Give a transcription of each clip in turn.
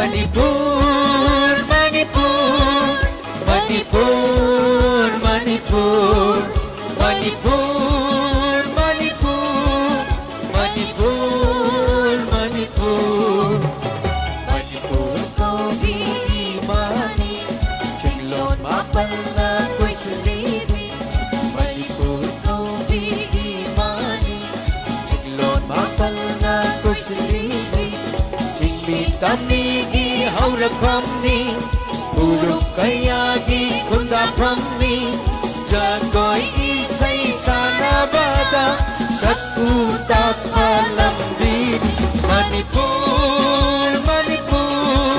Manipur, Manipur, Manipur, Manipur, Manipur, Manipur, Manipur, Manipur, Manipur ko bihimani, Chinglon mapal na ko'y silipin. Manipur ko bihimani, Chinglon mapal na ko'y silipin. Tamigi haurakhamni, Puruk kayagi kundaphamni, Jagoy isay sanabada, Satputak alambin. Manipur, Manipur,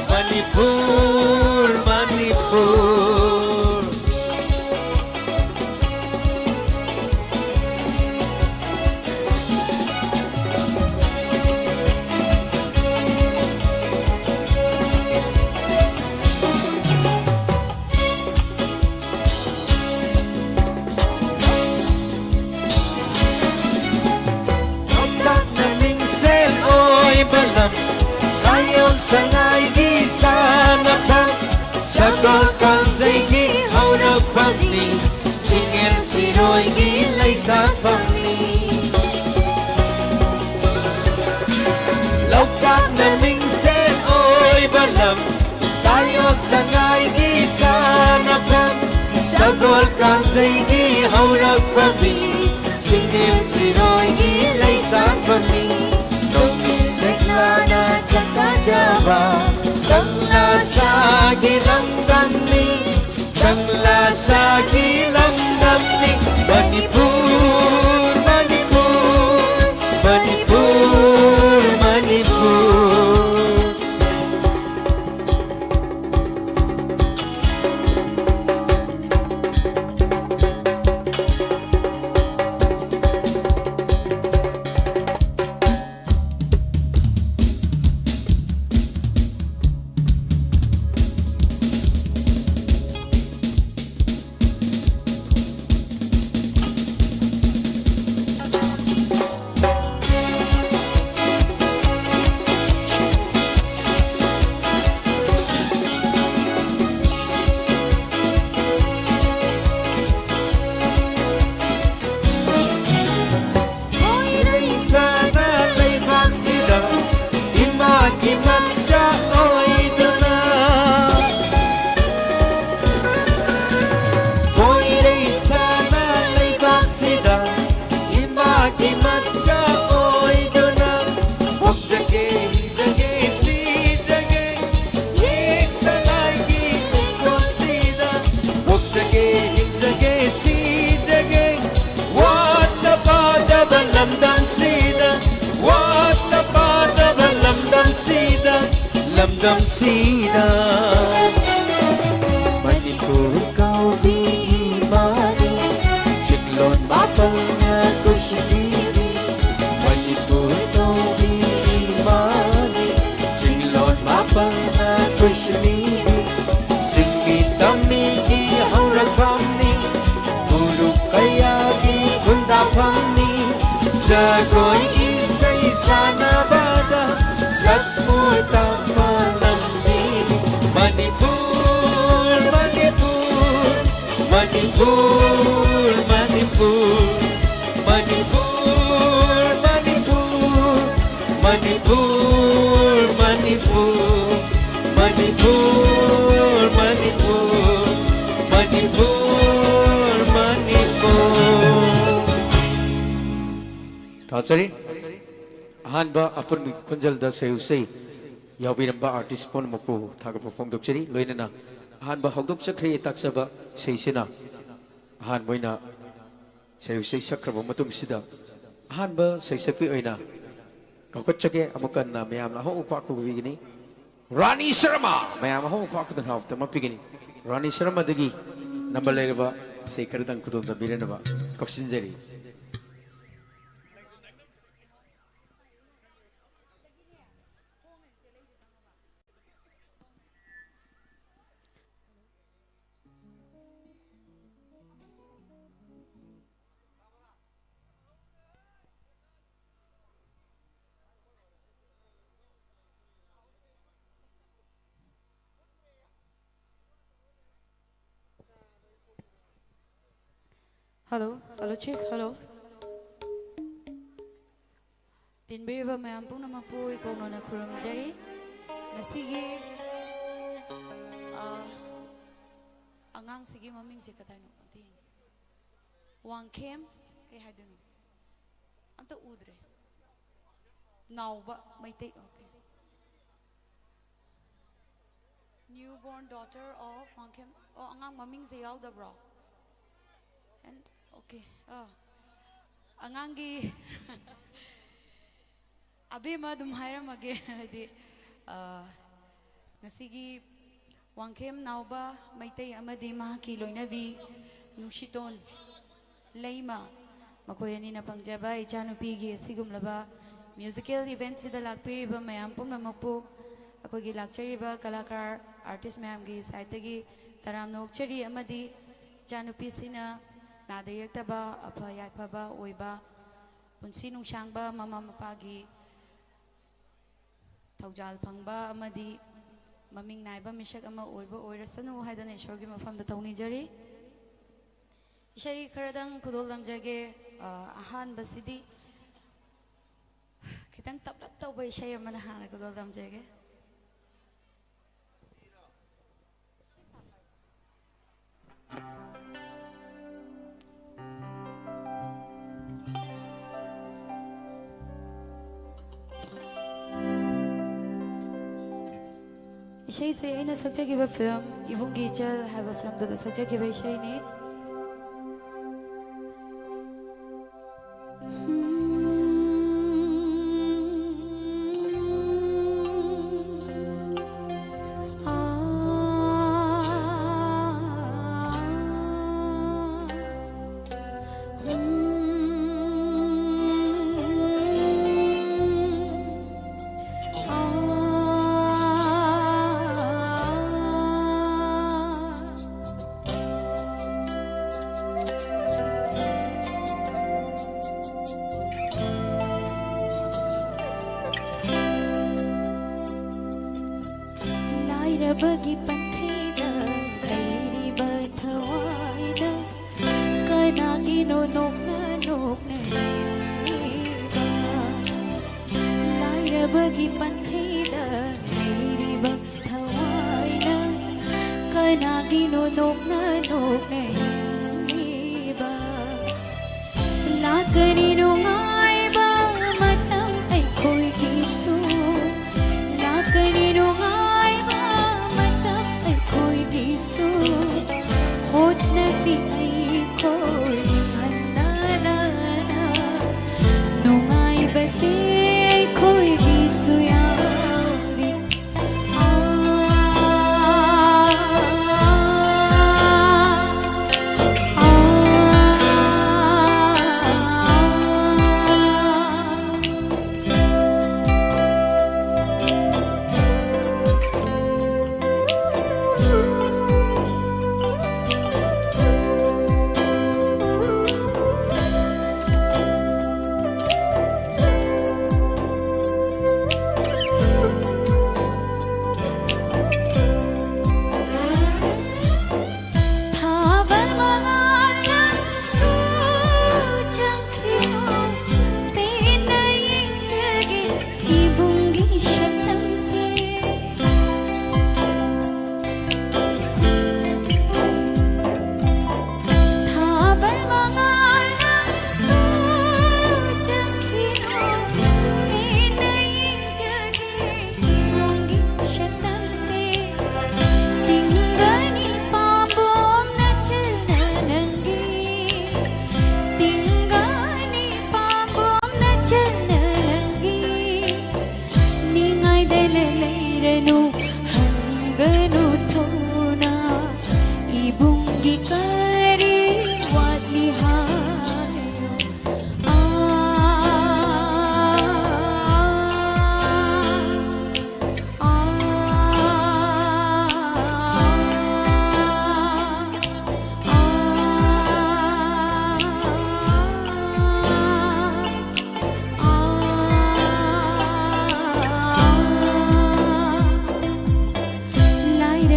Manipur, Manipur. Sayang sanay di sana pang Sagol kang zaygi haura pangni Singil siroy gilay sa pangni Laukak na mingsen oy balam Sayang sanay di sana pang Sagol kang zaygi haura pangni Singil siroy gilay sa pangni Seklana jaka java Tangla sa gilang damni Tangla sa gilang damni Manipur, Manipur, Manipur, Manipur. Lamdam sida Manipur kau bihimani Chinglon mapal na ko silili Manipur kau bihimani Chinglon mapal na ko silili Singit tamigi haurakhamni Puruk kayagi kundaphamni Jagoy isay sanabada Satputak alambin. Manipur, Manipur, Manipur, Manipur, Manipur, Manipur, Manipur, Manipur, Manipur, Manipur, Manipur, Manipur. Tachari Hanba apun kunjal da sayu say Yawinamba artist pon mapu Thaga perform dokchari Loinana Hanba hogdok chakri taksaba say sina Han boina sayu say sakraba matung sida Hanba say sakwi oina Kakot chake amukan na mayam na ho ukwaku bigini Rani Sharma mayam ho ukwaku dan hafta mapigini Rani Sharma dagi nambalerva say karidang kudon da birenava kapsinjari Hello, hello, check, hello. Tinbiriba mayam pumnamak po ikawnona khurumjari. Ngasigi angang sige maming se katayno tin. Wangkem kay haidano. Anta udre. Nauba maitay okay. Newborn daughter of Wangkem. Oh angang maming se yawda bro. And okay. Angangi Abi madum hairam age hadi ngasigi wangkem nauba maitay amadi mahaki loinabi nungsiton leima makoyani na pangjaba ichanupigi asigumlaba musical event sida lakpiriba mayam pumnamakpu akogi lakchariba kalakar artist mayamgi saitagi taram nokchari amadi ichanupisina nadayagtaba apa yaipaba oiba punsi nungsyangba mama mapagi Taujal Pangba amadi maming naiba mishak ama oiba oirasanu haidana ishwargi mafamda taunijari Ishai karadang kudol lamjage ahan basidi kitang taplap tauba ishai amana hana kudol lamjage Ishai se ina sakjagiba film Ibungi Chal have a film da sakjagiba ishai ni bagi panthida lairi bathawaida kanagi no nok na ba laira bagi panthida lairi bathawaida kanagi no nok na ba lakani no ngai ba matam ai koi kisu lakani no hot na si ay ko na nung ay basi ko'y gisuyari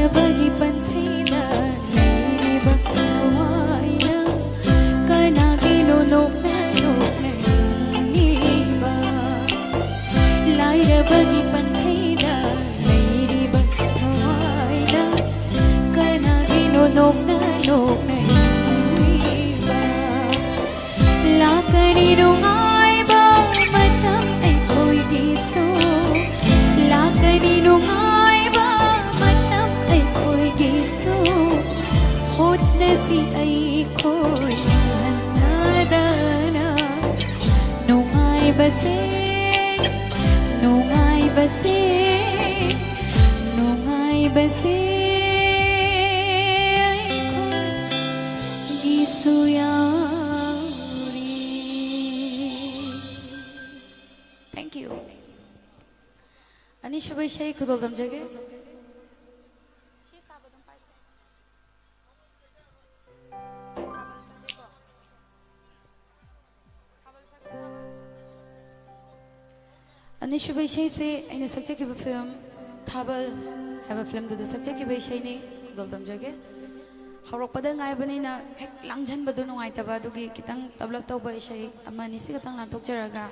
bagi pantai na ꯂꯩꯔꯕꯒꯤ ꯄꯟꯊꯩꯗ ꯂꯩꯔꯤꯕ ꯊꯋꯥꯏꯗ ꯀꯅꯥꯒꯤꯅꯣ ꯅꯣꯛꯅ ꯅꯣꯛꯅ ꯍꯤꯡꯂꯤꯕ ꯂꯥꯛꯀꯅꯤ ꯅꯨꯡꯉꯥꯏꯕ ꯃꯇꯝ ꯑꯩꯈꯣꯏꯒꯤꯁꯨ ꯂꯥꯛꯀꯅꯤ ꯅꯨꯡꯉꯥꯏꯕ ꯃꯇꯝ ꯑꯩꯈꯣꯏꯒꯤꯁꯨ ꯍꯣꯠꯅꯁꯤ ꯑꯩꯈꯣꯏ ꯅꯤꯡꯍꯟꯅꯗꯅ ꯅꯨꯡꯉꯥꯏꯕꯁꯦ ꯅꯨꯡꯉꯥꯏꯕꯁꯦ ꯅꯨꯡꯉꯥꯏꯕꯁꯦ ꯑꯩꯈꯣꯏꯒꯤꯁꯨ ꯌꯥꯎꯔꯤ. Thank you. ꯑꯅꯤꯁꯨꯕ ꯏꯁꯩ ꯈꯨꯗꯣꯜ ꯇꯝꯖꯒꯦ. ꯑꯅꯤꯁꯨꯕ ꯏꯁꯩꯁꯦ ꯑꯩꯅ ꯁꯛꯆꯈꯤꯕ ꯐꯤꯂꯝ ꯊꯥꯕꯜ ꯍꯥꯏꯕ ꯐꯤꯂꯝꯗꯨꯗ ꯁꯛꯆꯈꯤꯕ ꯏꯁꯩꯅꯤ. ꯈꯨꯗꯣꯜ ꯇꯝꯖꯒꯦ. ꯍꯧꯔꯛꯄꯗ ꯉꯥꯏꯕꯅꯤꯅ ꯍꯦꯛ ꯂꯥꯡझꯟꯕꯗꯨ ꯅꯨꯡꯉꯥꯏꯇꯕ ꯑꯗꯨꯒꯤ ꯈꯤꯇꯪ ꯇꯞꯂꯞ ꯇꯧꯕ ꯏꯁꯩ ꯑꯃꯅꯤ ꯁꯤ ꯈꯛꯇꯪ ꯂꯥꯟꯊꯣꯛꯆꯔꯒ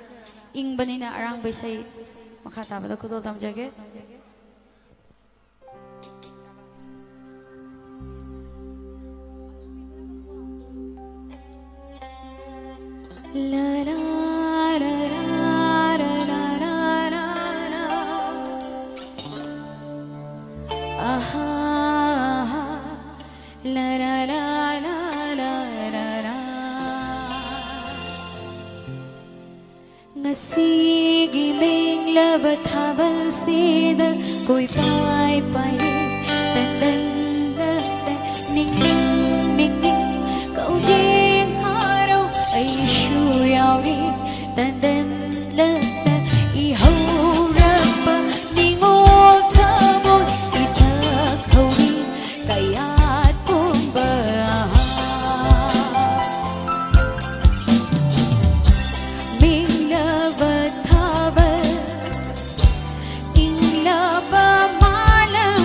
ꯏꯪꯕꯅꯤꯅ ꯑꯔꯥꯡꯕ ꯏꯁꯩ ꯃꯈꯥ ꯇꯥꯕꯗ ꯈꯨꯗꯣꯜ ꯇꯝꯖꯒꯦ. La la la la la la la la la. Aha, aha. La la la la la la la. Ngasigi minglaba thabal sida koi pai pai dan dan dan ning ning ning ning kau jing haro ai shu yawi dan dan la la I haurapa ningol thamon I thak hawi kayat pumba minglaba thabal inglaba malam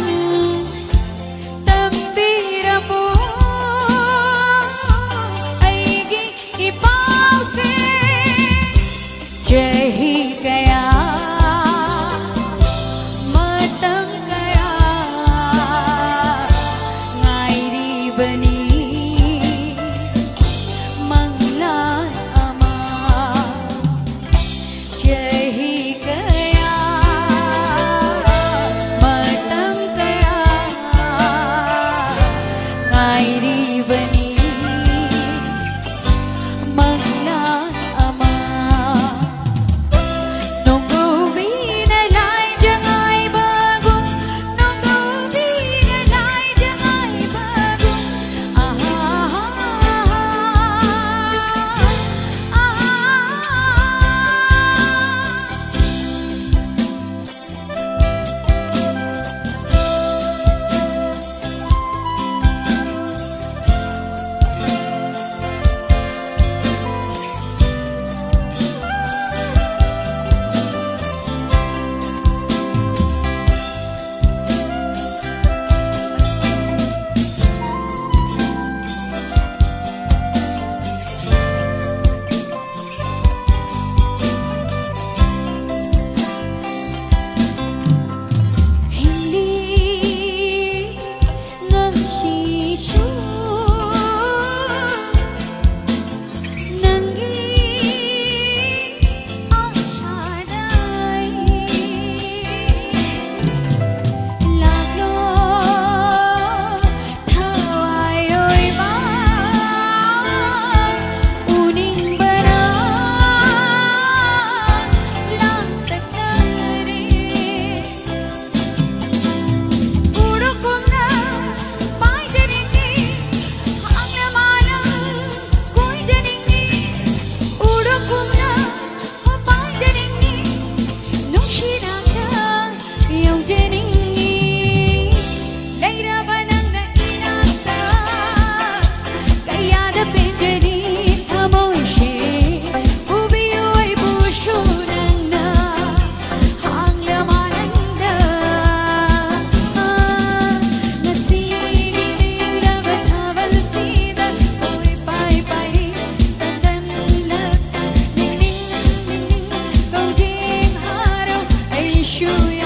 Thank you.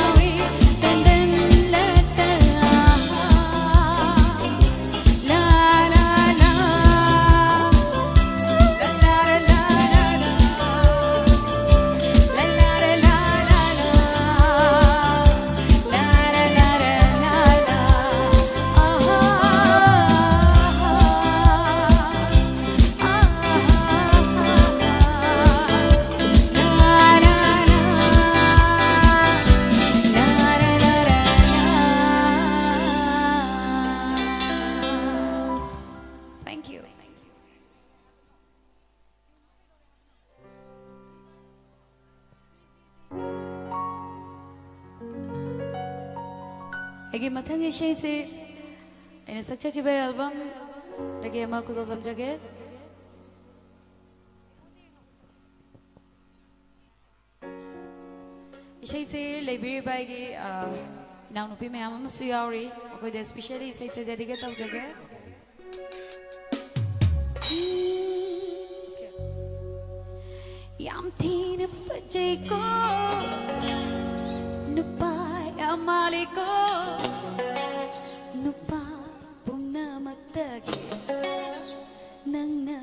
ꯑꯩꯒꯤ ꯃꯊꯪꯒꯤ ꯏꯁꯩꯁꯤ ꯑꯩꯅ ꯁꯛꯆꯈꯤꯕ ꯑꯦꯜꯕꯝꯗꯒꯤ ꯑꯃ ꯈꯨꯗꯣꯜ ꯇꯝꯖꯒꯦ ꯏꯁꯩꯁꯤ ꯂꯩꯕꯤꯔꯤꯕ ꯑꯩꯒꯤ ꯏꯅꯥꯎꯅꯨꯄꯤ ꯃꯌꯥꯝ ꯑꯃꯁꯨ ꯌꯥꯎꯔꯤ ꯃꯈꯣꯏꯗ ꯁ꯭ꯄꯦꯁꯤꯌꯦꯜꯂꯤ ꯏꯁꯩꯁꯤ ꯗꯦꯗꯤꯀꯦꯠ ꯇꯧꯖꯒꯦ ꯌꯥꯝ ꯊꯤꯅ ꯐꯖꯩꯀꯣ 누빠 말이고 누빠 봄나 맞다기 낭나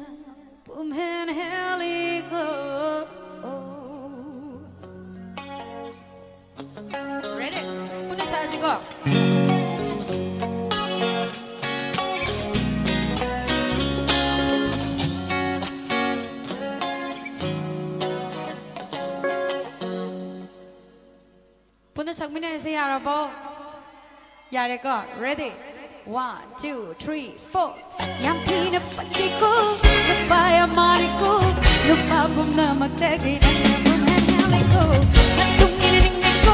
봄hen 헬리고 Ready? 오늘 사지고 분을 정민해주세요 여러분 야래거 ready 1, 2, 3, 4 얌티는 빠지고 누빠야 말이고 누빠 봄나 막대기 난 봄에 헬리고 난 둥이는 닝닝고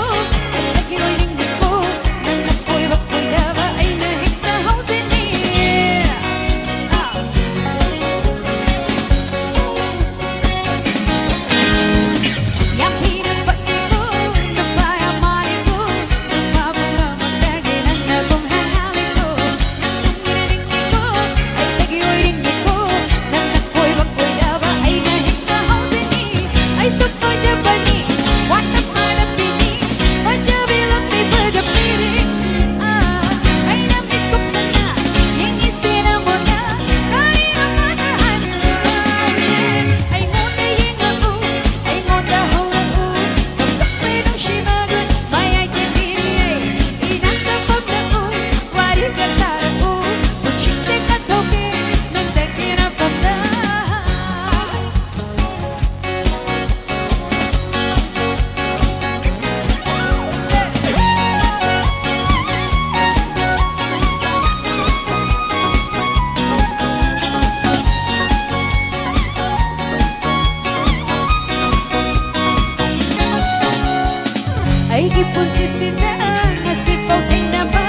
난 따기로 닝닝고 난 낙고이 박고이 다바 아이는 힘다 하우스니 얌티는 빠지고 누빠야 말이고 누빠 봄나 막대기 난 봄에 헬리고 난 둥이는 닝닝고 난 따기로 닝닝고 난 낙고이 박고이 다바 아이는 힘다 하우스니 I stood for Japanese what the matter be me but you be love me for the meaning ay na mi kupna yung isina mo na kahit na matter I'm lying ay mo na yung ako ay mo na hawak kapag nung shimagun may ay tiniri inatapag na ko wari ka tara ko puchise ka toke nang tekina from the Aigi pun sisina masih fau na ba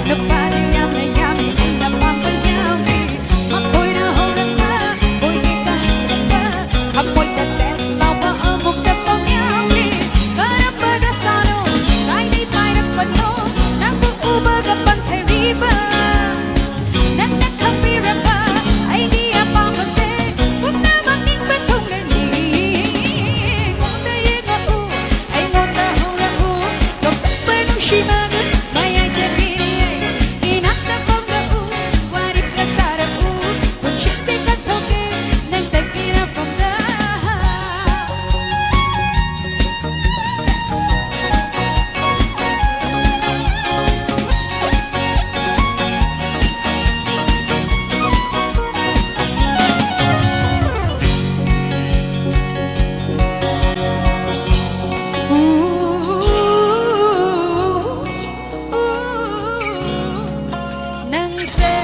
na para yami yami ay na pampanyami makoy na holang na boy di ka ba amoy ka set lawa amok na pangyami para pada sano ay di para pano nag-uubag ang pantayriba nang nakapira pa ay di apamase huwag na maging batong laning ngonda yung ako ay ngonda holang shimagun maya jabiri inatapag na warip ka sarap puchise ka toke nang tagina from the nang se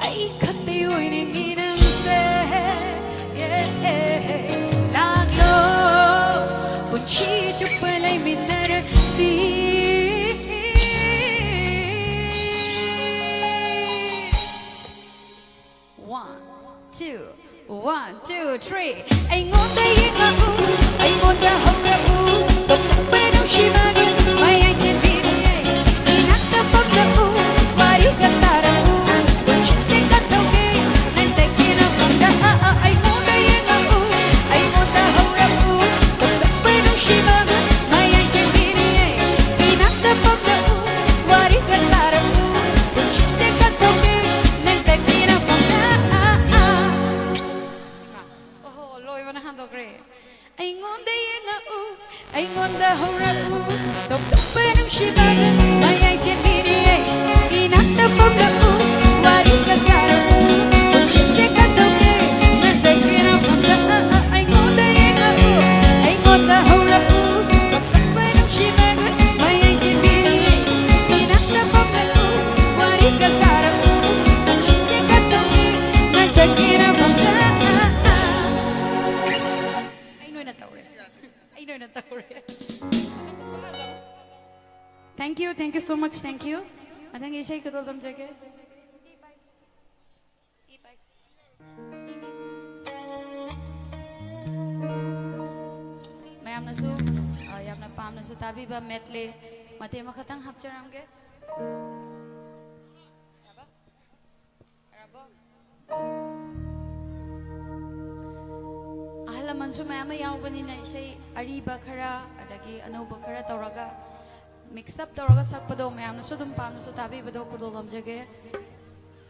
ay katiyoy ning inang se lalo punchi chupalay minar si 1, 2, 3 ay ngonda yung ako ay ngonda hong ako tokpay ng shimagun may ay tinbiri inatapag na ko wari ka sarap puchise ka toke nang tekina from the ay ngonda yung ako ay ngonda hong ako tokpay ng shimagun may ay tinbiri hau u tok tok benam shibaga mayai jemiri inakta famla u wari ka sara u shise ka toke masakira famla ai ngoda ina u ai ngoda hau u tok tok benam shibaga mayai jemiri inakta famla u wari ka sara u shise ka toke masakira famla Thank you so much, thank you. I think Ishay Kadol Tam Jake. Mayam nasu, yam na pam nasu tabi ba metle, mate makatang hapcharam ke. Ahla mansu mayam yaw bani na Ishay ariba khara, adagi anuba khara tauraga. Mix up tawraga sakpado mayam na sudum pam na sutabi bado kudolam jage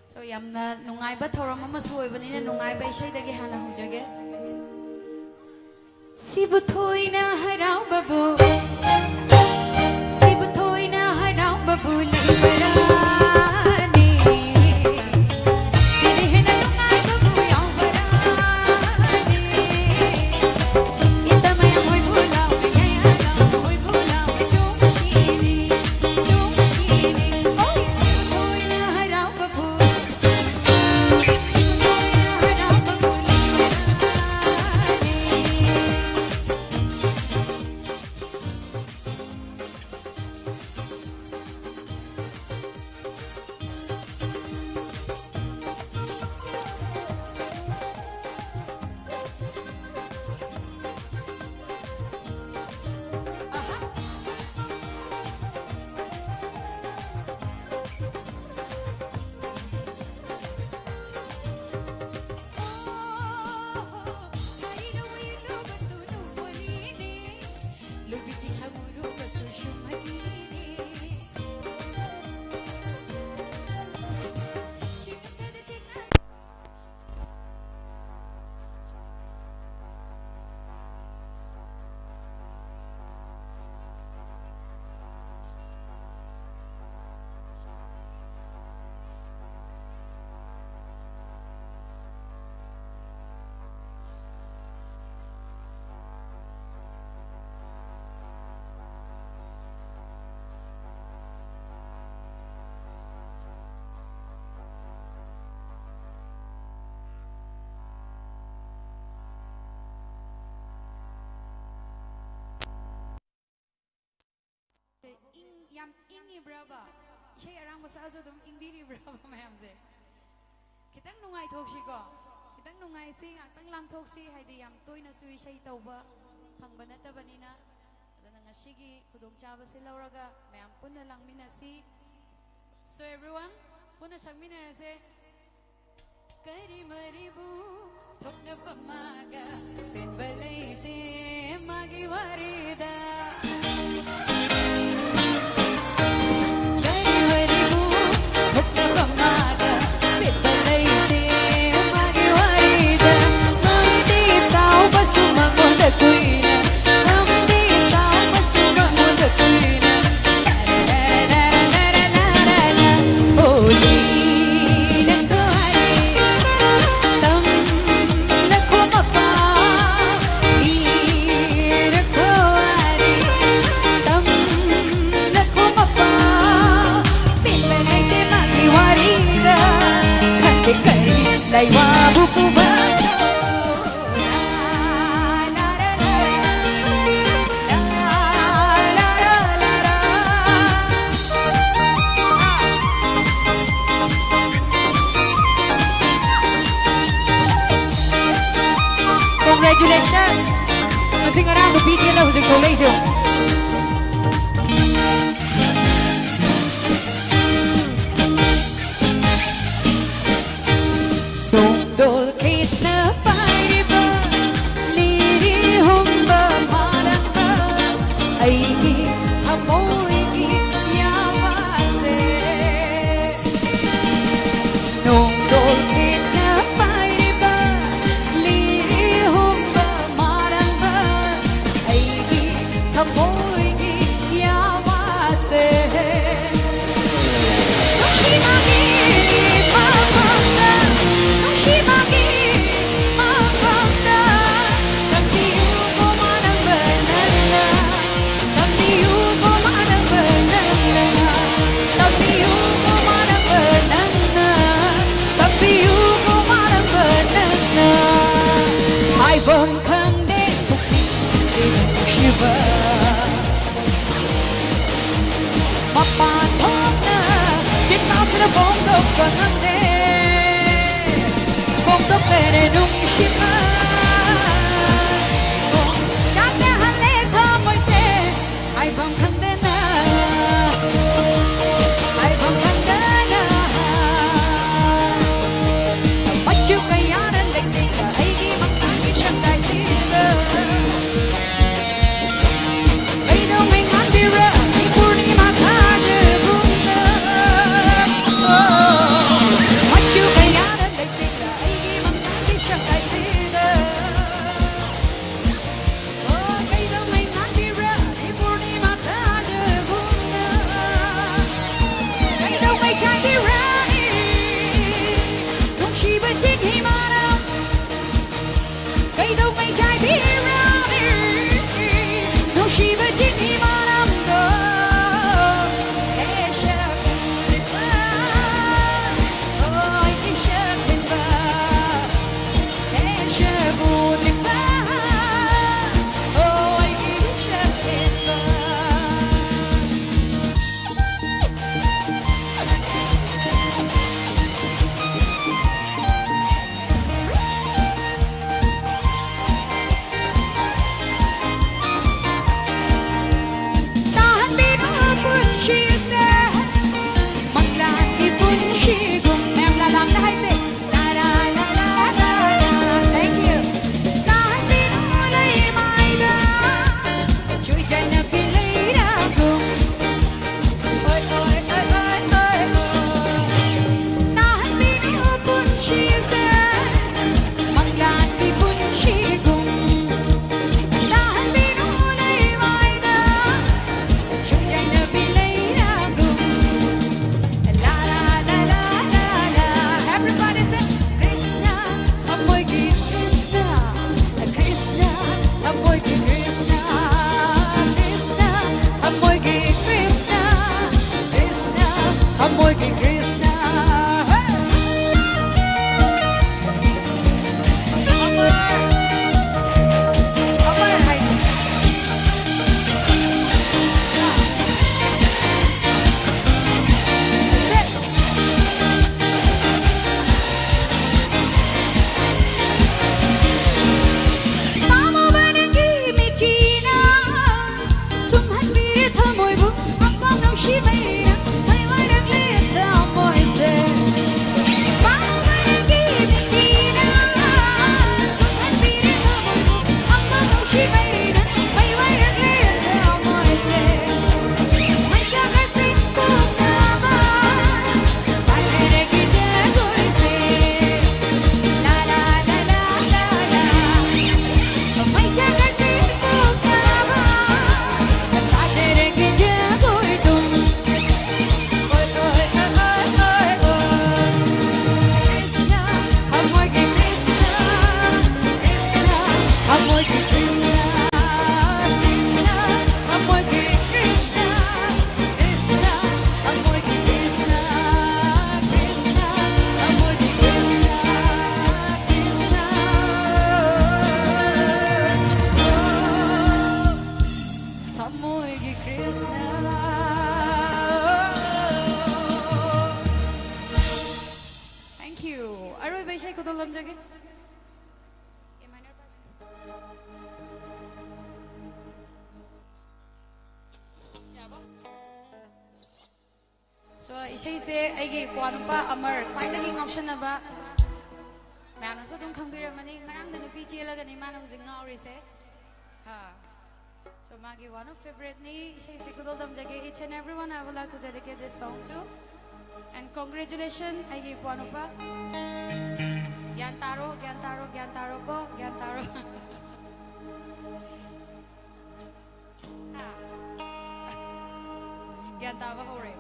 so yamna nungai ba thawram ama su oibani na nungai ba isai dagi hana hu jage sibu thoina harau babu sibu thoina harau babu libarani sirihna nungai babu yaubarani itamay hoy bula hoy bula yam ingi braba ishay arang masazo dum ingbiri braba mayam se kitang nungai thokshi ko kitang nungai si ngaktang lang thokshi haidi yam toina su ishay tawba phangba natabanina adana ngasigi khudong chaba se lauraga mayam punna langminasi so everyone punna sagminase kari maribu thokna pamaga penbalaite magi warida Congratulations! Masing orang berbicara lah hujung tolak itu. Dongdol kita pariba, liri humba malanga, aiki hamoiki yawase. Dongdol kita pariba, liri humba malanga, aiki hamoiki se Nushimagi mapamda Nushimagi mapamda Tambiyu ko manang banana Tambiyu ko manang banana Tambiyu ko manang banana Tambiyu ko manang banana Hai bang khande tukni Shiva Mapan thona Trên bao giờ bóng độc và ngâm đê Bóng độc tê để nung Shiva Chắc đã hẳn lê thơ môi xe Hai bang khande na Hai bang khande na Bắt chịu cái giá đã lệnh tình Và ấy ghi bằng nắng khi sân tài dĩ đơ Cây đâu mình ngắn đi ra Đi buồn đi mà tha chứ cũng đơ Bắt chịu cái giá đã lệnh tình Và ấy ghi bằng nắng khi sân tài dĩ đơ Cây đâu mình ngắn đi ra Đi buồn đi mà tha chứ cũng đơ Cây đâu mình chạy đi ra Không chỉ bởi chính hi mà đâu Cây đâu mình chạy đi ra Không chỉ bởi chính hi mà đâu Hãy subscribe Ôi cái subscribe Hãy subscribe Ôi cái subscribe Tahan binupun siya Maglakipun sigong Em là làm đã hay gì La la la la la la Thank you Tahan binulay may da Chui chay na pilay ra kung Ôi ôi ôi ôi ôi ôi Tahan binupun siya Maglakipun sigong Tahan binulay may da Chui chay na pilay ra kung La la la la la la Everybody say Krishna Amoy ki Krishna Krishna Amoy ki Krishna Krishna Amoy ki Krishna Krishna Amoy ki Krishna Amar hai Mama banangi michina Sumhan mi thamoy bu Amam nang shimay na May warak liya thamoy se Mama banangi michina Sumhan mi thamoy bu Amam nang shimay na May warak liya thamoy se May kakasing kong naman Sa kere kita koy se La la la la la la May kakasing kong naman Sa kere kita koy tum Oy oy oy oy oy oy Krishna Amoy ki Krishna Krishna Amoy ki Krishna Krishna Amoy ki Krishna Krishna Amoy ki Krishna Krishna Amoy ki Krishna Krishna Amoy ki Krishna Thank you. Aroy ba siya ko dalam jagi? So isay se ay kuano pa amar kain naging option na ba? Mayroon sa itong kambiraman marang na nupichila ka ni manang husing ngauri se. Ha. So magi one of favorite ni isay se kudol dam jagi each and everyone I would like to dedicate this song to. And congratulations ay kuano pa. Gyantaro ko, Gyantaro. Ha. Gyan taba hore.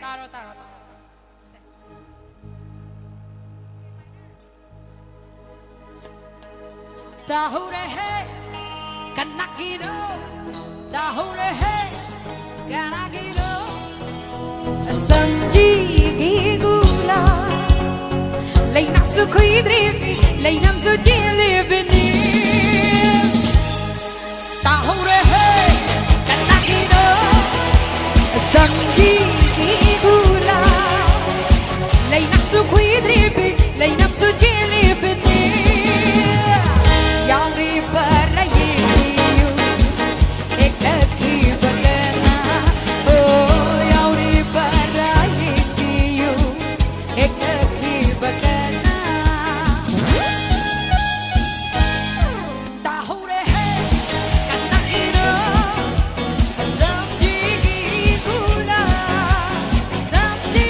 Taro, taro, taro. Tahure hai, kanakino. Tahure hai, kanakino. Samji gula, lay na su kuidri, lay nam su jili bini. Tahure hai, kanakino. Samji gula, lay na su kuidri, lay nam su jili bini. Yauri parayiyu, ekaki bagana. Oh, yauri parayiyu, ekaki bagana. Tahure hai, kanakino. Samji gula, samji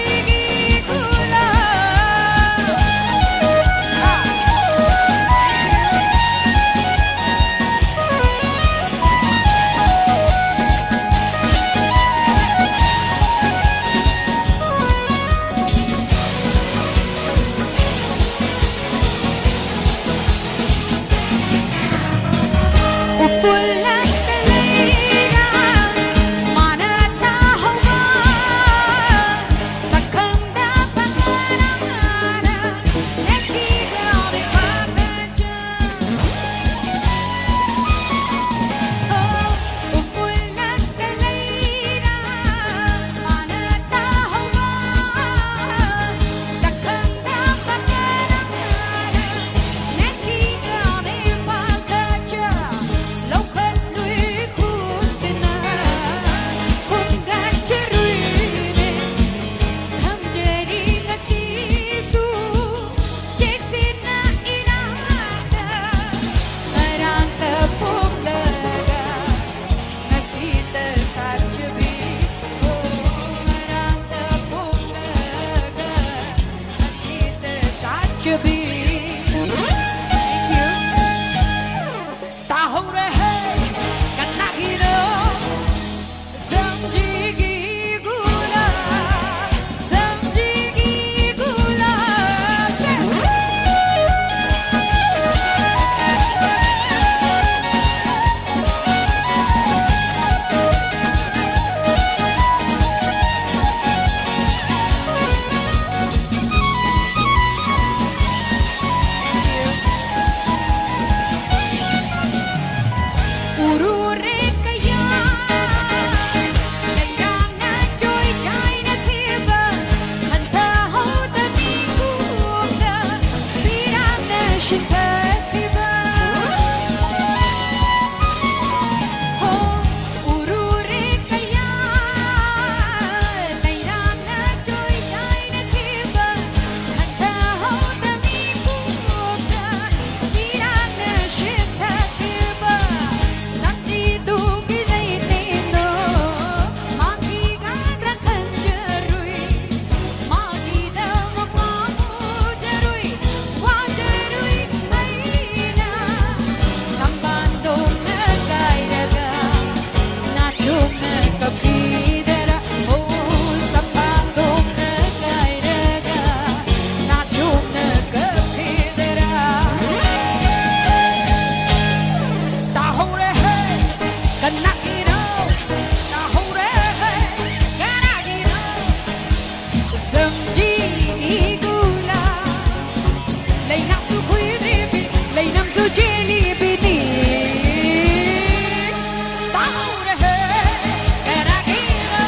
gula. Upulan kalina, manata hawa, sakanda pangarana, nakigaw ni pagkadya. Oh, upulan kalina, manata hawa, sakanda pangarana, nakigaw ni pagkadya. Laukan lui kusina, kungan ceruine, ham jadi kasisu, cek sina inada, merang tepung lega, ngasih tesar cebi, oh merang tepung lega, ngasih tesar cebi. Thank you. Tahure hai, kanakino. Samji gula, samji gula. Urure kaya, layrang na joy jay na kiba, hanta ho dami kuka, pirang na shita kiba. Oh, urure kaya, layrang na joy jay na kiba, hanta ho dami kuka, pirang na shita kiba. Samji dugi lay tino, maki gadra kanjarui, maki dam pamu jarui, wajarui aina. Sambando na kairaga, nacho na kapidera. Oh, sambando na kairaga, nacho na kapidera. Tahure hai, kanakino. Tahure hai, kanakino. Samji gula, lay na su kuidribi, lay nam su jilibini. Tahure hai, kanakino.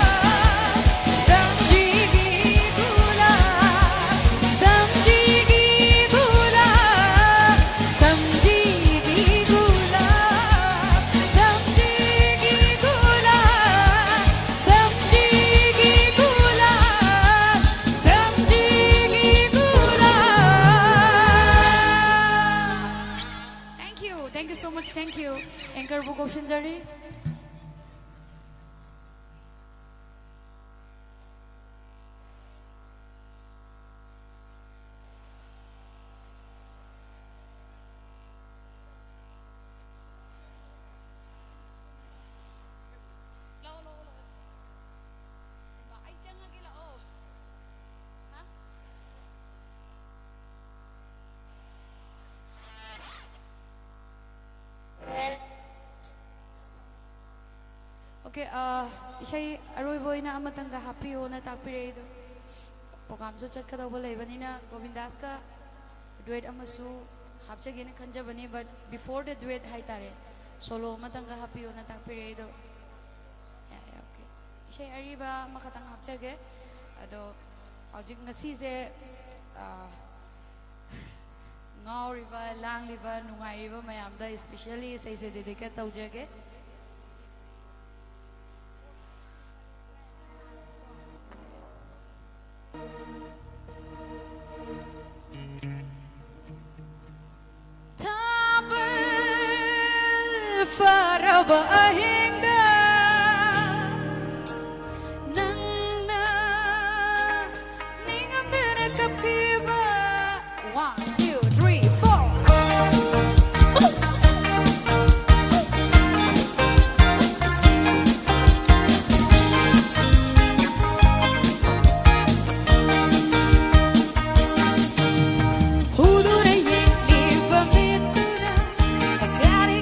Samji gula, samji gula, samji gula, samji gula, samji gula, samji gula. Thank you so much, thank you. Anchor Book Ocean Jari. Okay, isay aroy boy na amatang happy o na takpire ito. Program so chat ka daw balay bani na Govindas ka duet amasu hapchagi na kanja bani but before the duet hay tare solo amatang happy o na takpire ito. Yeah, okay. Isay ari ba makatang hapchagi ado hojik ngasi se ngauriba langliba nungairiba mayamda especially isay se dedicate tawjage. Forever ahinga nang na ninga mena kapkiba 1, 2, 3, 4 Hudure yekli bamitura agari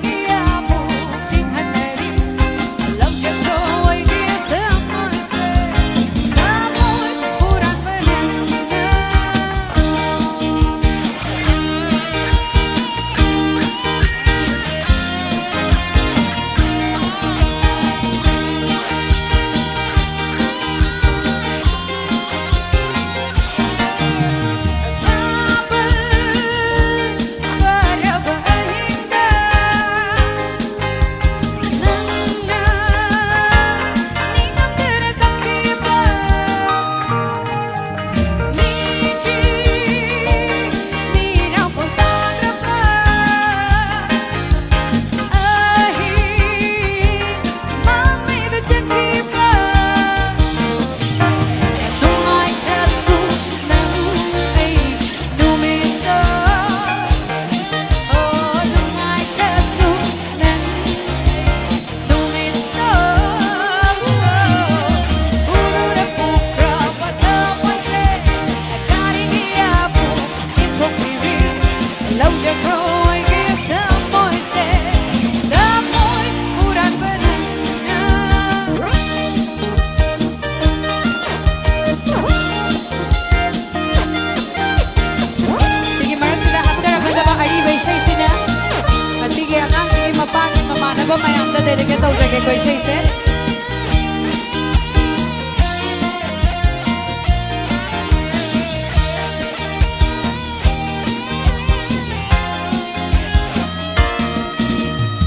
Mayam da dedicate tawjage ko isay se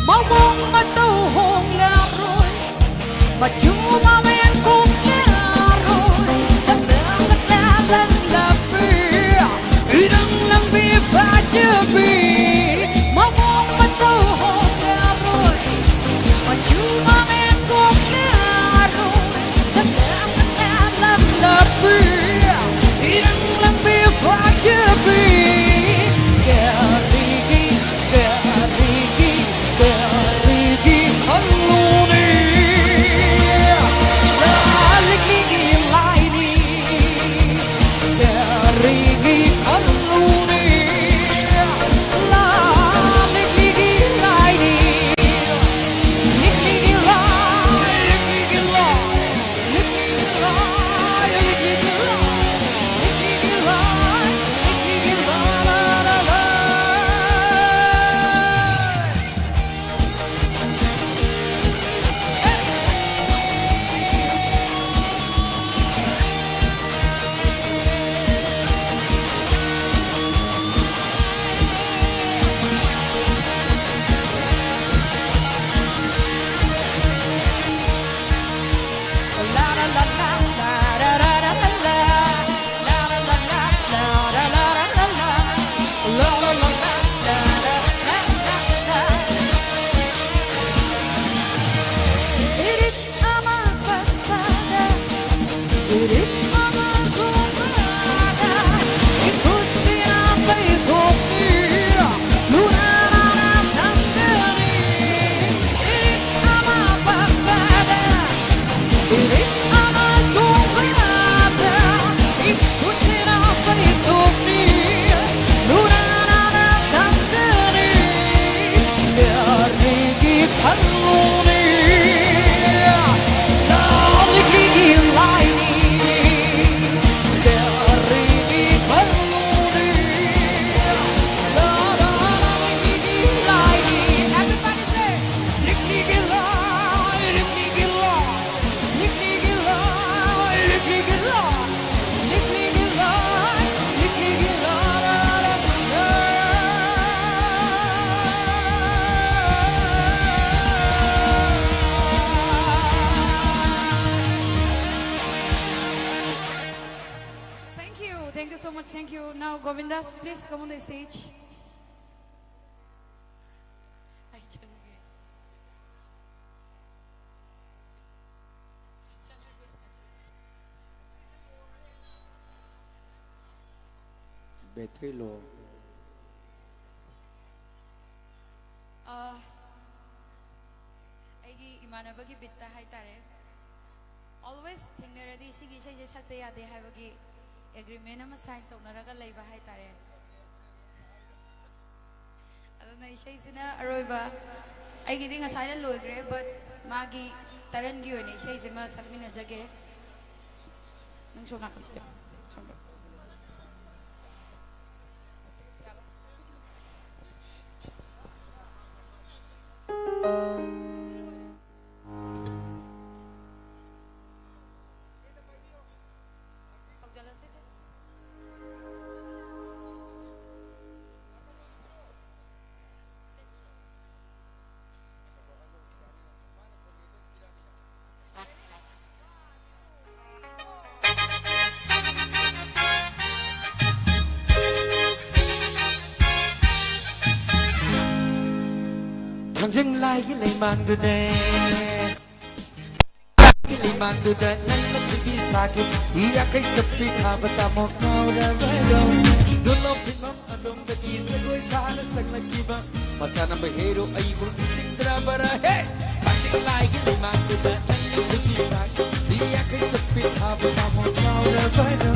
Mawong matuhong laroy Majuma mayan kong laroy Sa dagat lalang labi Irang lambi pajabi Mawong matuhong laroy Majuma mayan kong laroy Sa dagat lalang labi Irang lambi pajabi much. Thank you. Now, Govindas, please come on the stage. Battery low. ꯑꯩꯒꯤ ꯏꯃꯥꯟꯅꯕꯒꯤ ꯕꯤꯠꯇ ꯍꯥꯏꯇꯥꯔꯦ always ꯊꯦꯡꯅꯔꯗꯤ ꯁꯤꯒꯤ ꯏꯁꯩꯁꯦ ꯁꯛꯇ ꯌꯥꯗꯦ ꯍꯥꯏꯕꯒꯤ agreement ꯑꯃ sign ꯇꯧꯅꯔꯒ ꯂꯩꯕ ꯍꯥꯏꯇꯥꯔꯦ ꯑꯗꯨꯅ ꯏꯁꯩꯁꯤꯅ ꯑꯔꯣꯏꯕ ꯑꯩꯒꯤꯗꯤ ꯉꯁꯥꯏꯅ ꯂꯣꯏꯈ꯭ꯔꯦ but ꯃꯥꯒꯤ ꯇꯔꯟꯒꯤ ꯑꯣꯏꯅ ꯏꯁꯩꯁꯤꯃ ꯁꯛꯃꯤꯟꯅꯖꯒꯦ ꯅꯪꯁꯨ ꯉꯥꯛꯇ Thang lai cái lệ mang đưa đê cái lệ mang đưa đê nắng nó chỉ biết xa kia ý ác cái sập đi thả và ta một nào ra với đâu đôi lúc thì mong ở đông đã đi tới đôi xa nó chẳng là kỳ vọng mà sao năm hero ai cũng đi sinh ra mà ra hey thang lai cái lệ mang đưa đê nắng nó chỉ biết xa kia ý ác cái sập đi thả và ta một nào ra với đâu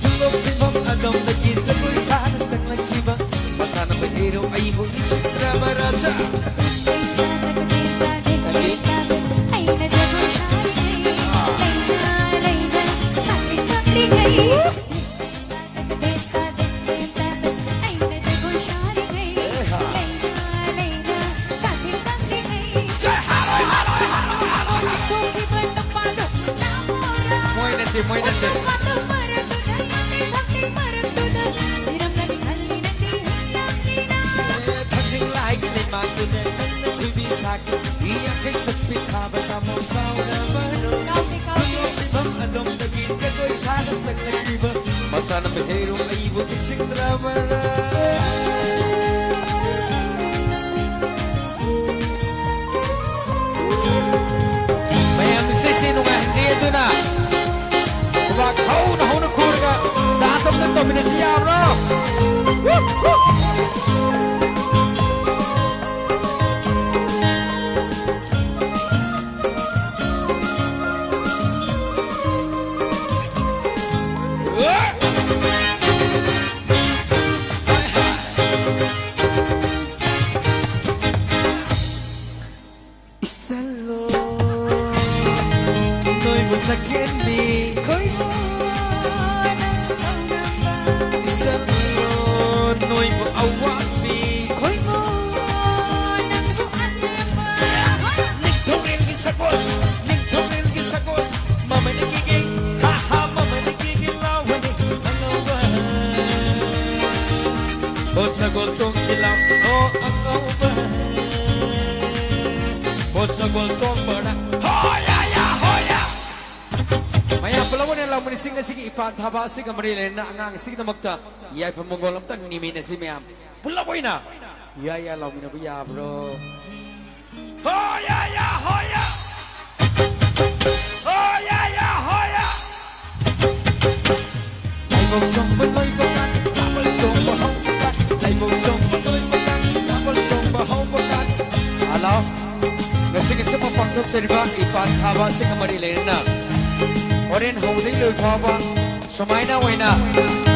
đôi lúc thì mong ở đông đã đi tới đôi xa nó chẳng là kỳ vọng mà sao năm hero ai cũng đi sinh ra mà ra Muy Masa na mahirong ay bumising drama na Maya misay sino nga hindi ito na Kumag hau na kura ka Dasam na to minasiya bro Sakit ni koi mo isang noy mo awan ni koi mo nang buat ning thongil gisakol mama nagiging ha mama nagiging lawan ang o sagol tong silang o ang awan o sagol tong bara hoya Maya palawan yang lamun sing na sige ipan thaba sig amrele na angang sig na magta yai pamongol amtang nimi na si miam palawan na ya lamun na biya bro hoya hoya ai mo song paloy bakan tapal song bahaw bakan ai mo song paloy bakan tapal song bahaw bakan alaw kasi mo pagtok sa riba ipan thaba sig amrele na Oren hongding loy phaba sumaina waina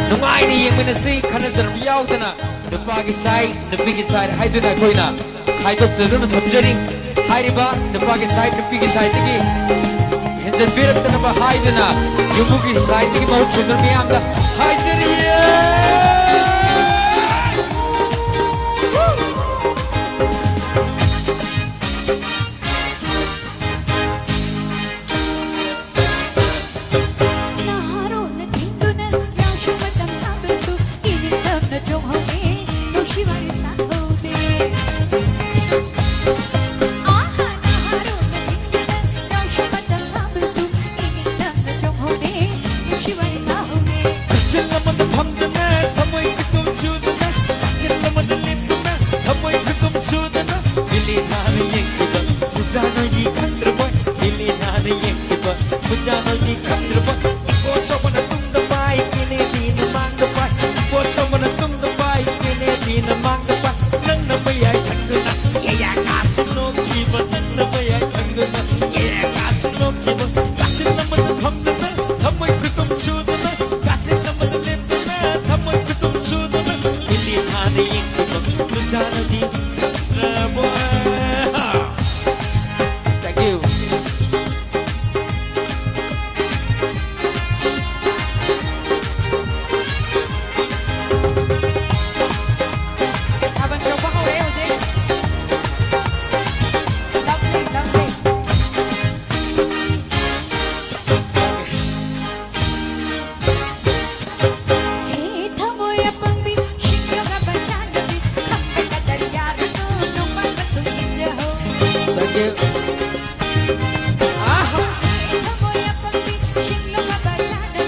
nungai ni yengmina si khana jar biyaw dana nupa gi sai nupi gi sai haiduna koina haidok jaduna thamjari hairiba nupa gi sai nupi gi sai tigi hindan birak dana ba haiduna yumu gi sai tigi bahut sundar miyam da haidari Sing जानगी खंद्रबा इको चौबन तुम दबाई किने दिन मांग दबाई इको चौबन तुम दबाई किने दिन मांग दबाई नंग नबैया खंगना ये कासनो कीब नंग नबैया खंगना ये कासनो कीब कासिन नमन थमदना थमै कुतुम सुदना कासिन नमन लेपना थमै कुतुम सुदना इली थाने यंग नु जानगी खंद्रबा Thank you. Habang tropa ko rin, Jose. Lovely, lovely. Hey, thamoy apang bi, shikyo ka bachan bi, khampe ka daryar ko, nung pagkatungin jaho. Thank you. Hey, thamoy apang bi, shikyo ka bachan bi,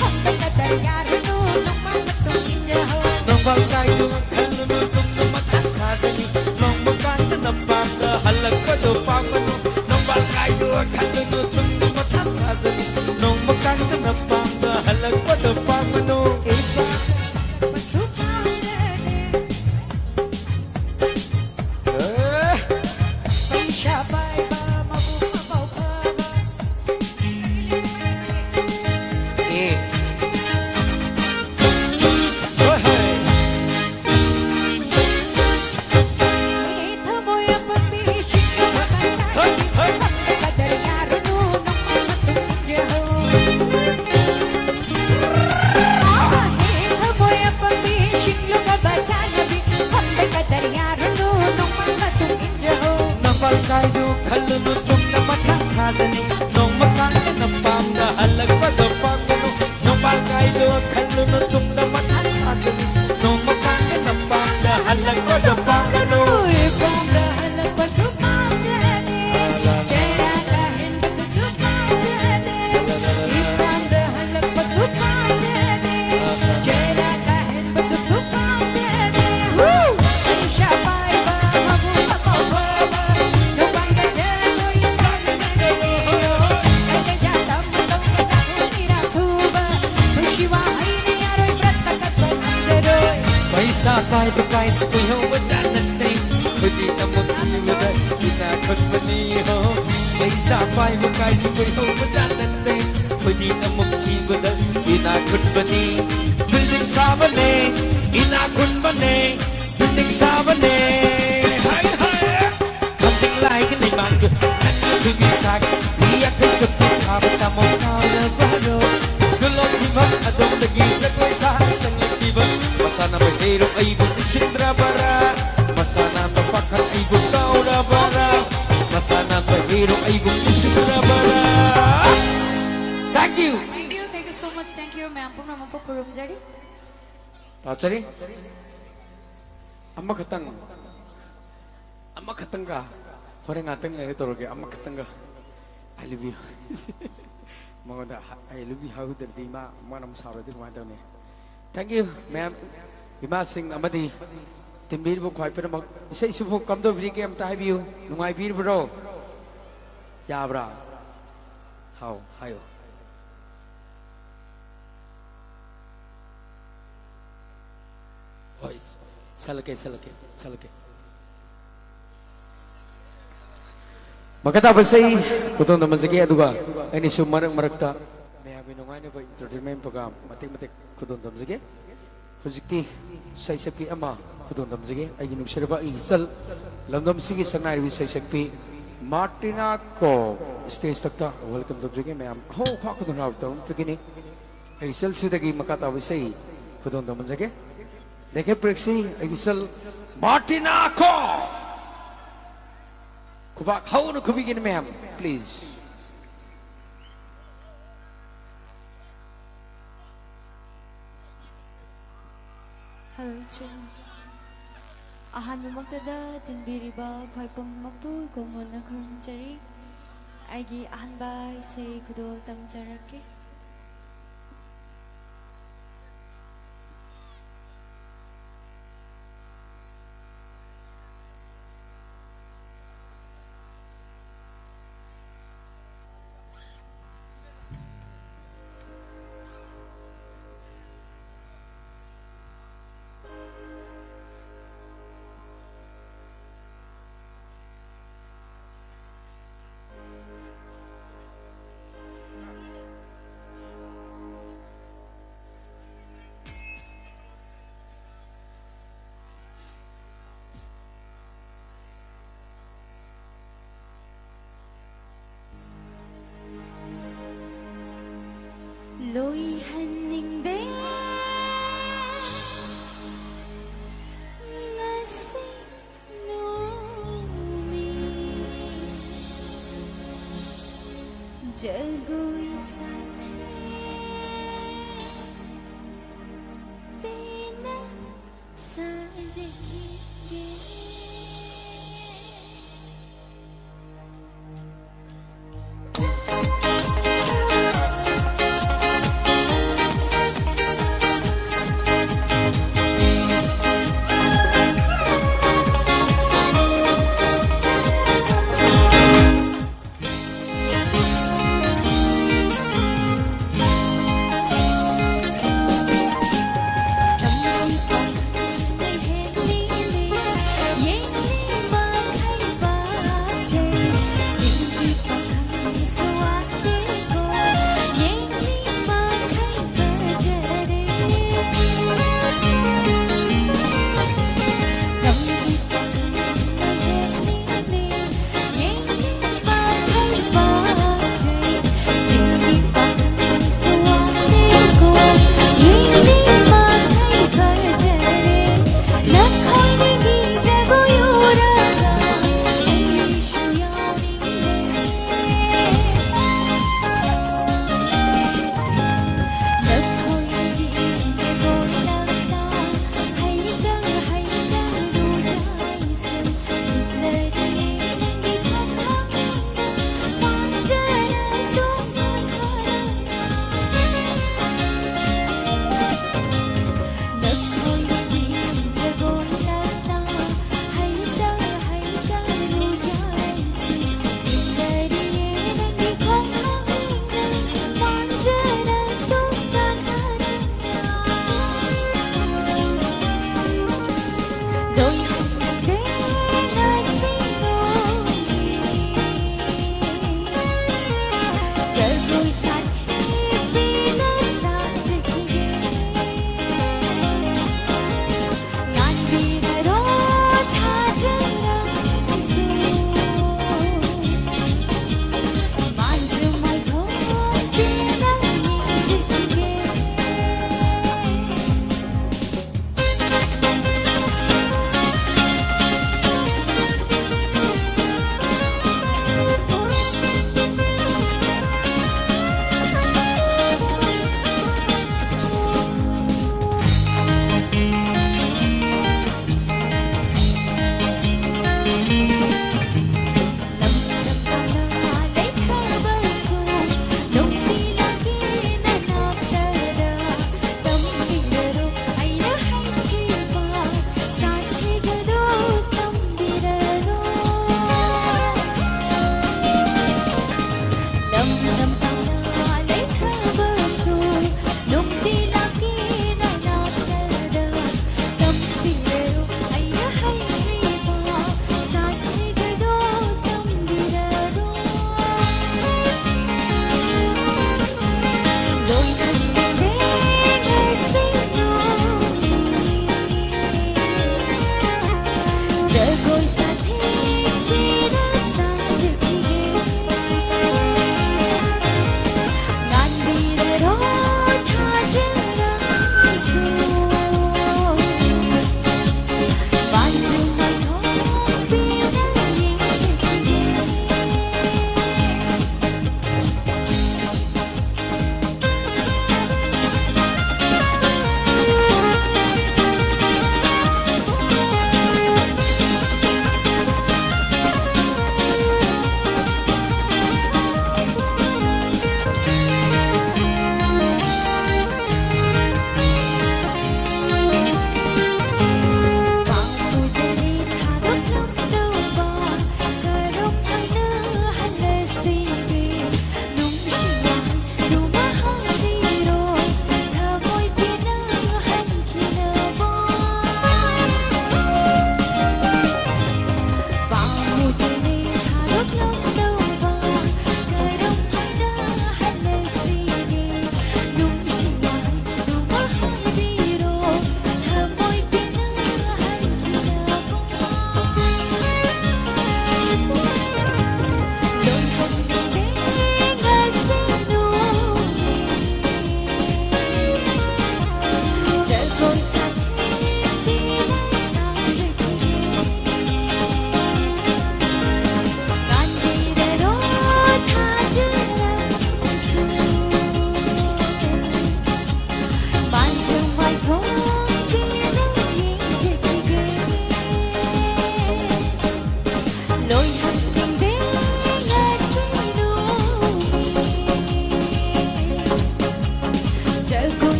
khampe ka daryar ko, nung pagkatungin jaho. Nong bangkay lumagkalunod nung matasajani Nong magkanta ng bangka halagpado pangmano Nong bangkay lumagkalunod nung matasajani Nong magkanta ng bangka halagpado pangmano Bangkay lumagkalunod nung matasajani Nong magkanta ng bangka halagpado pangmano Nong bangkay lumagkalunod nung matasajani Nong magkanta ng bangka halagpado pangmano Sapay bakay sa kuyaw madanating Pwede na mag-iwala Inakot ba niyo May sapay bakay sa kuyaw madanating Pwede na mag-iwala Inakot ba ni Building sama ni Inakot ba ni Building sama ni Hay hay Kamting like ni Mango Nagbibisag Iyak ka sa pagkabat na mo na baro Gulong ibang adong nagizag ko sa isang ibang Masana mahirap ay buknisin drabara Masana mapakat ay bukaw drabara Masana mahirap ay buknisin drabara Thank you! Thank you so much. Thank you, ma'am. Po naman po kurum jari. Tachari? Amma katang ka Hore ngatang nga ito roge Amma katang ka I love you Mga da I love you how the di ma Mga namasara di kumanta ni Thank you, ma'am. Imasing amadi timbir bo khwai pera mag isai sufu kamdo bri game ta habiu nungai bir bro yabra how hayo voice salake makata basai kutong naman sige aduga ani sumarang marakta may nungai ne ba entertainment program matik kudon damjige hojikti saisakpi ama kudon damjige ai ginung serba isal lamdam sigi sangai wi saisakpi martina ko stage takta welcome damjige ma'am ho kha kudon raw tam begini ai sal sidagi makata wisai kudon damjige dekhe prexi ai sal martina ko kuba khau no kubigin ma'am please Halcyon Ahan mo magtada tinbiriba Khwai pang magpul Kung mo na kurumjari Aigi ahan bay Say kudol tamjarake ꯂꯣꯏꯍꯟꯅꯤꯡꯗꯦ ꯉꯁꯤ ꯅꯣꯡꯃꯤ ꯖꯒꯣꯏ ꯁꯥꯊꯤ ꯄꯦꯟꯅ ꯁꯥꯖꯈꯤꯒꯦ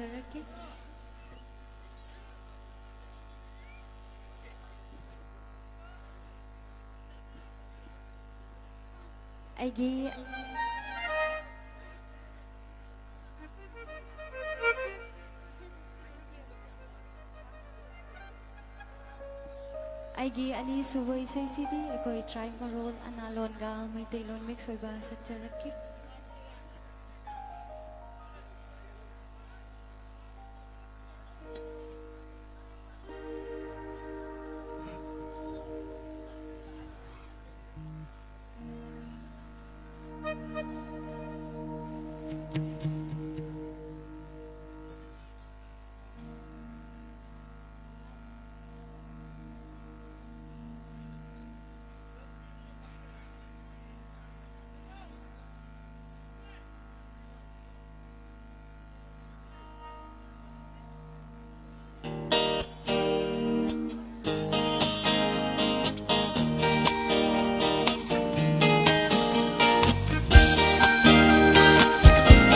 ꯁꯛꯆꯔꯛꯀꯦ ꯑꯩꯒꯤ ꯑꯩꯒꯤ ꯑꯅꯤꯁꯨꯕ ꯏꯁꯩꯁꯤꯗꯤ ꯑꯩꯈꯣꯏ tribe ꯃꯔꯣꯜ ꯑꯅꯥꯂꯣꯟꯒ Meiteilon mix ꯑꯣꯏꯕ ꯁꯛꯆꯔꯛꯀꯦ